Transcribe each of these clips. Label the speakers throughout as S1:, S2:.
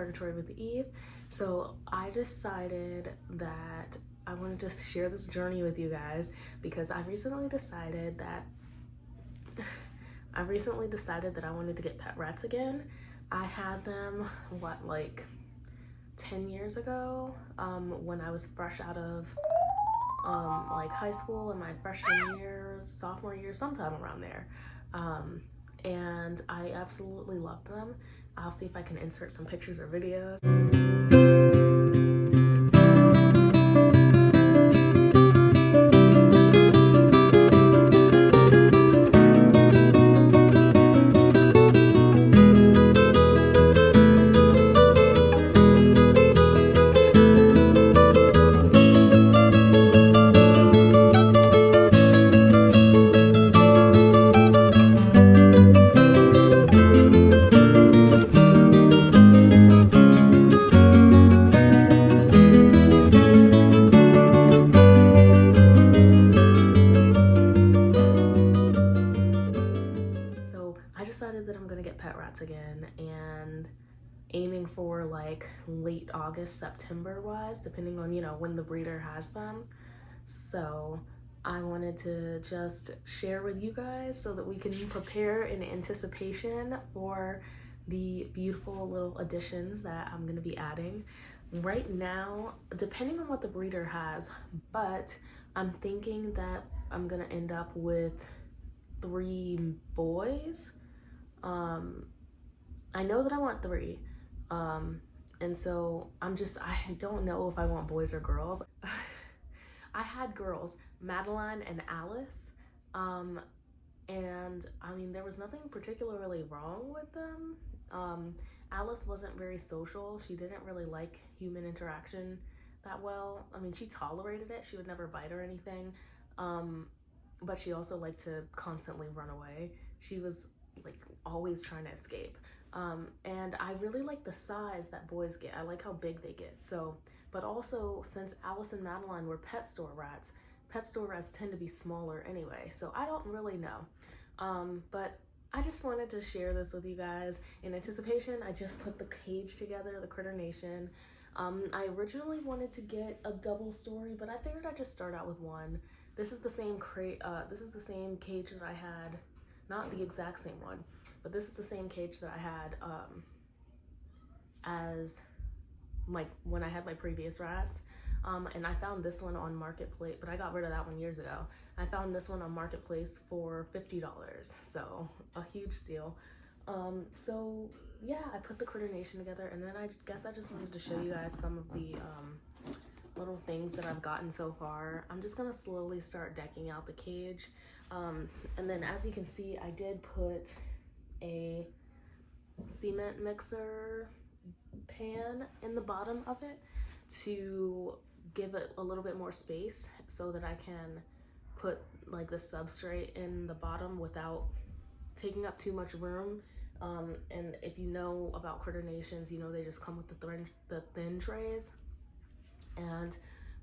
S1: Purgatory with Eve. So I decided that I wanted to share this journey with you guys because I recently decided that I wanted to get pet rats again. I had them, like 10 years ago, when I was fresh out of like high school in my freshman year, sophomore year, sometime around there. And I absolutely loved them. I'll see if I can insert some pictures or videos. I decided that I'm gonna get pet rats again, and aiming for like late August, September wise, depending on, you know, when the breeder has them. So I wanted to just share with you guys so that we can prepare in anticipation for the beautiful little additions that I'm gonna be adding. Right now, depending on what the breeder has, but I'm thinking that I'm gonna end up with 3 boys. I know that I want 3. And so I don't know if I want boys or girls. I had girls, Madeline and Alice. And I mean, there was nothing particularly wrong with them. Alice wasn't very social. She didn't really like human interaction that well. I mean, she tolerated it. She would never bite or anything. But she also liked to constantly run away. She was like always trying to escape. And I really like the size that boys get. I like how big they get. So, but also since Alice and Madeline were pet store rats tend to be smaller anyway. So I don't really know. But I just wanted to share this with you guys. In anticipation, I just put the cage together, the Critter Nation. I originally wanted to get a double story, but I figured I'd just start out with one. This is the same this is the same cage that I had, not the exact same one, but this is the same cage that I had as when I had my previous rats. And I found this one on Marketplace, but I got rid of that one years ago. I found this one on Marketplace for $50, so a huge steal. So yeah, I put the Critter Nation together, and then I guess I just wanted to show you guys some of the little things that I've gotten so far. I'm just gonna slowly start decking out the cage. And then as you can see, I did put a cement mixer pan in the bottom of it to give it a little bit more space so that I can put like the substrate in the bottom without taking up too much room. And if you know about Critter Nations, you know they just come with the thin trays. And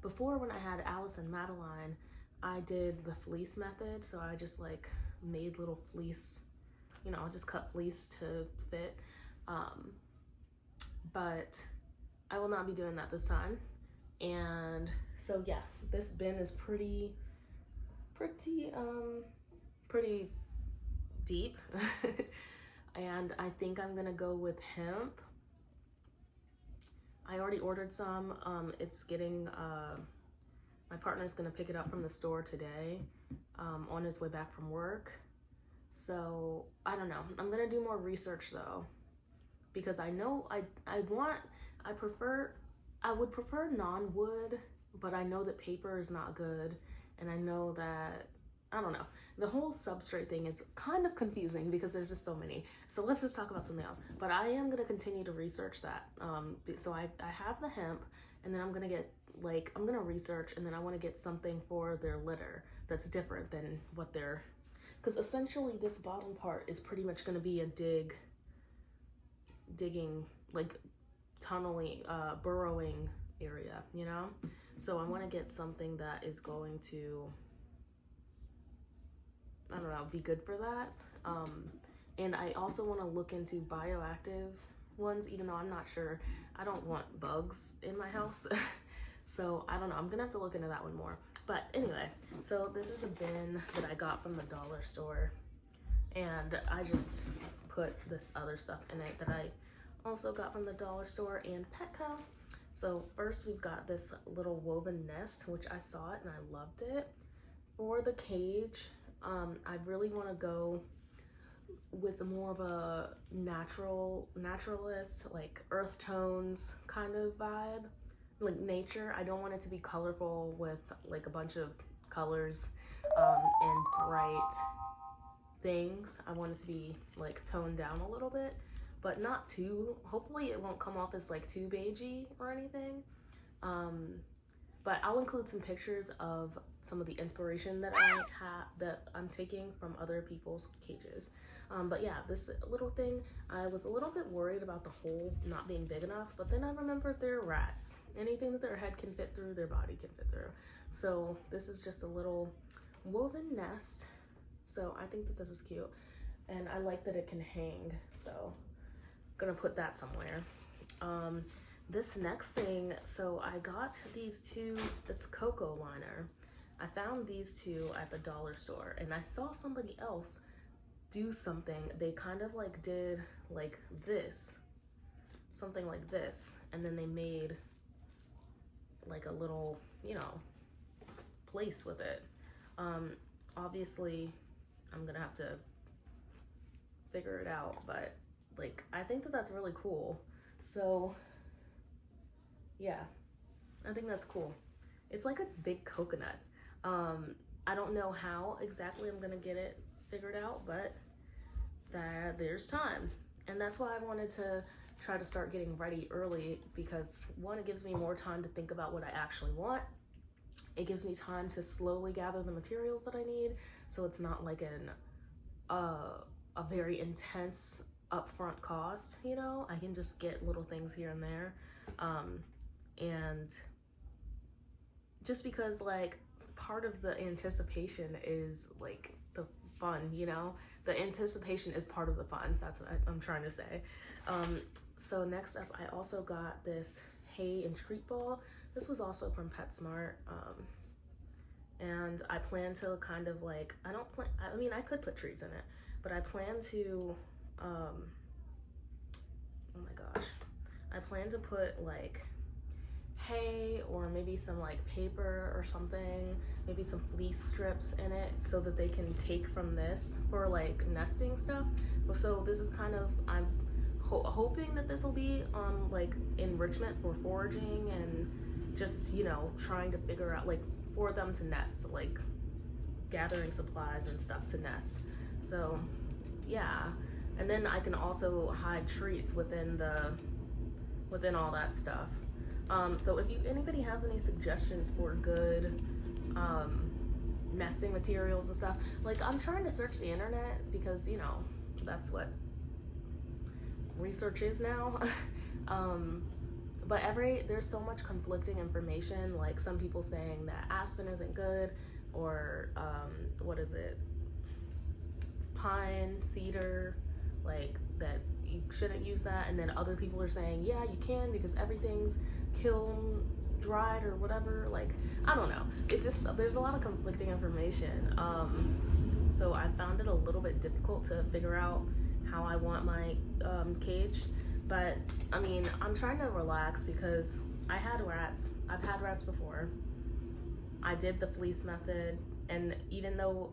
S1: before, when I had Alice and Madeline, I did the fleece method. So I just like made little fleece, you know, I just cut fleece to fit. But I will not be doing that this time. And so yeah, this bin is pretty deep. And I think I'm gonna go with hemp. I already ordered some. It's getting, my partner's gonna pick it up from the store today, on his way back from work. So I don't know. I'm gonna do more research though, because I know I would prefer non-wood, but I know that paper is not good, and I know that, I don't know. The whole substrate thing is kind of confusing because there's just so many. So let's just talk about something else. But I am gonna continue to research that. So I have the hemp, and then I'm gonna research, and then I wanna get something for their litter that's different than what they're, because essentially this bottom part is pretty much gonna be a digging, like tunneling, burrowing area, you know? So I wanna get something that is going to, I don't know, be good for that. And I also want to look into bioactive ones, even though I'm not sure. I don't want bugs in my house. So I don't know, I'm gonna have to look into that one more. But anyway, so this is a bin that I got from the dollar store, and I just put this other stuff in it that I also got from the dollar store and Petco. So first we've got this little woven nest, which I saw it and I loved it. For the cage, I really want to go with more of a naturalist, like earth tones kind of vibe, like nature. I don't want it to be colorful with like a bunch of colors and bright things. I want it to be like toned down a little bit, but not too, hopefully it won't come off as like too beigey or anything. But I'll include some pictures of some of the inspiration that I'm taking from other people's cages. But yeah, this little thing, I was a little bit worried about the hole not being big enough, but then I remembered they're rats. Anything that their head can fit through, their body can fit through. So this is just a little woven nest. So I think that this is cute, and I like that it can hang. So I'm gonna put that somewhere. This next thing, so I got these two, it's cocoa liner. I found these two at the dollar store, and I saw somebody else do something. They kind of like did like this, something like this, and then they made like a little, you know, place with it. Obviously I'm gonna have to figure it out, but like I think that that's really cool. So yeah, I think that's cool. It's like a big coconut. I don't know how exactly I'm gonna get it figured out, but there's time. And that's why I wanted to try to start getting ready early, because one, it gives me more time to think about what I actually want. It gives me time to slowly gather the materials that I need, so it's not like a very intense upfront cost, you know? I can just get little things here and there. And just because like part of the anticipation is like the fun, you know? The anticipation is part of the fun. That's what I'm trying to say. So next up, I also got this hay and treat ball. This was also from PetSmart. And I plan to kind of like, I mean, I could put treats in it, but I plan to, oh my gosh, I plan to put like hay or maybe some like paper or something, maybe some fleece strips in it so that they can take from this for like nesting stuff. So this is kind of, I'm hoping that this will be like enrichment for foraging and just, you know, trying to figure out like for them to nest, like gathering supplies and stuff to nest. So yeah, and then I can also hide treats within all that stuff. So if anybody has any suggestions for good nesting materials and stuff, like I'm trying to search the internet because, you know, that's what research is now. But there's so much conflicting information, like some people saying that aspen isn't good, or what is it, pine, cedar, like that you shouldn't use that, and then other people are saying, yeah, you can because everything's kiln dried or whatever. Like, I don't know, it's just, there's a lot of conflicting information. So I found it a little bit difficult to figure out how I want my cage. But I mean, I'm trying to relax because I've had rats before. I did the fleece method, and even though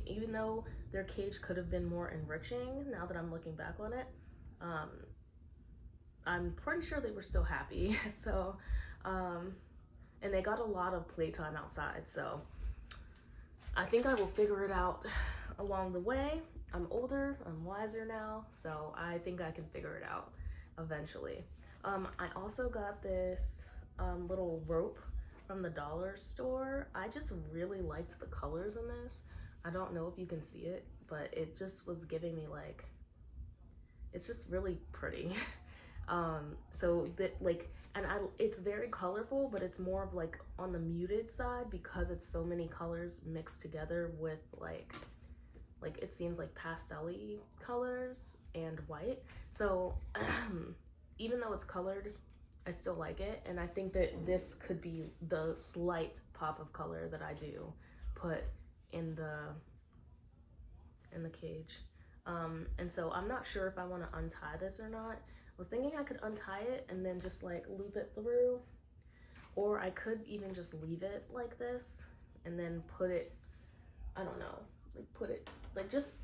S1: even though their cage could have been more enriching, now that I'm looking back on it, I'm pretty sure they were still happy. So, and they got a lot of playtime outside. So I think I will figure it out along the way. I'm older, I'm wiser now, so I think I can figure it out eventually. I also got this little rope from the dollar store. I just really liked the colors in this. I don't know if you can see it, but it just was giving me like, it's just really pretty. So that like, and it's very colorful, but it's more of like on the muted side because it's so many colors mixed together with like like it seems like pastel-y colors and white. So even though it's colored, I still like it, and I think that this could be the slight pop of color that I do put in the cage. And so I'm not sure if I want to untie this or not. I was thinking I could untie it and then just like loop it through, or I could even just leave it like this and then put it, I don't know, like put it, like just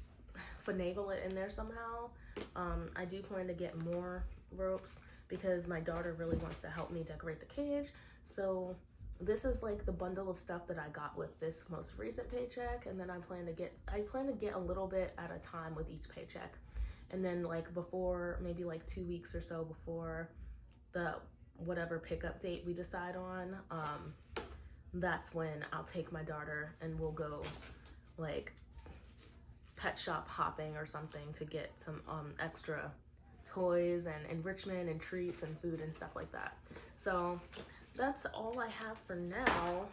S1: finagle it in there somehow. I do plan to get more ropes because my daughter really wants to help me decorate the cage. So this is like the bundle of stuff that I got with this most recent paycheck, and then I plan to get a little bit at a time with each paycheck. And then like before, maybe like 2 weeks or so before the whatever pickup date we decide on, that's when I'll take my daughter and we'll go like pet shop hopping or something to get some extra toys and enrichment and treats and food and stuff like that. So that's all I have for now.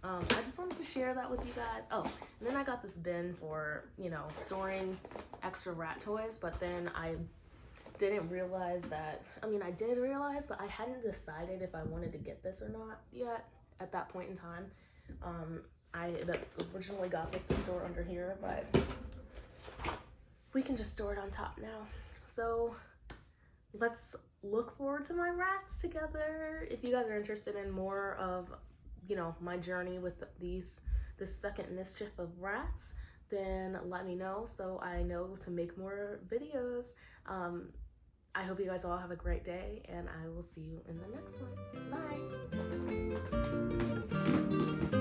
S1: I just wanted to share that with you guys. Oh, and then I got this bin for, you know, storing extra rat toys, but then I didn't realize that, I mean, I did realize, but I hadn't decided if I wanted to get this or not yet at that point in time. I originally got this to store under here, but we can just store it on top now. So let's look forward to my rats together. If you guys are interested in more of, you know, my journey with this second mischief of rats, then let me know so I know to make more videos. I hope you guys all have a great day, and I will see you in the next one. Bye.